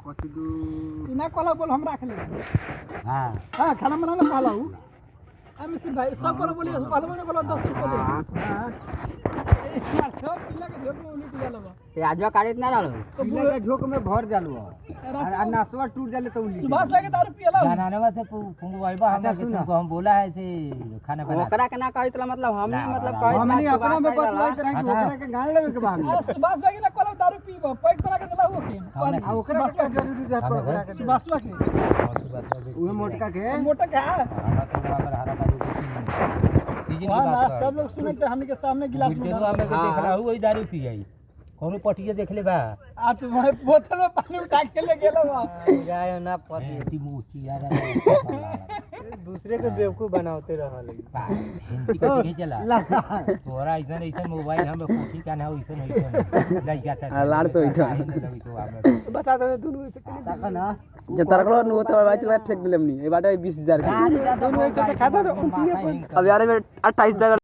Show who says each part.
Speaker 1: कथी दू
Speaker 2: तू ना कहला बोल हम राख ले
Speaker 1: हां
Speaker 2: हां खाना बनाना कहला हूं आ मिस्त्री भाई सब को बोलिए कहलबो ना कहला 10 रुपया दे हां यार सब पिल्ला के झोक में उल्टी जाला बा
Speaker 1: ते आजवा काढ़ित ना रहलो
Speaker 2: तो
Speaker 1: पिल्ला के झोक में भर जालू और नसवा टूट जाले तो उल्टी
Speaker 2: सुबह से के दारू पियला
Speaker 3: जानवा से फुंगू आइबा हम तुमको हम बोला है से खाना बना
Speaker 1: ओकरा के ना कहत मतलब हमने मतलब कहत हमने अपना में बतलाइत रही कि ओकरा के गाड़ लेवे के बा
Speaker 2: सुबह से के ना कहला दारू पीबो पैक बना के देला हो के
Speaker 1: ओकरा के जरूरी रह ओकरा के
Speaker 2: सुबह के
Speaker 1: उहे मोटका के
Speaker 2: हमरा तो
Speaker 3: हरा बाजू
Speaker 2: हां सब लोग सुनते हमने के सामने गिलास में
Speaker 3: हमें के देख रहा हूं वही दारू पी आई कोनो पटिया देख ले बा
Speaker 2: आ तुम्हारे बोतल में पानी उठा के ले गेलो बा
Speaker 1: जाए ना पति
Speaker 3: ती मुची यार
Speaker 1: दूसरे के बेवकूफ बनाते रहल
Speaker 3: हिंदी कथी के चला तोरा ऐसा ऐसा मोबाइल हम कोठी का ना ऐसा नहीं लइका था
Speaker 4: लाड़ तो इठा
Speaker 2: बता दो दोनों ऐसे
Speaker 1: देखा ना
Speaker 4: जे तरकलो नु तो भाई चला फेंक दिले हमनी ए बाटे 20000 के
Speaker 2: दोनों ऐसे खाता तो
Speaker 4: अब यार 28,000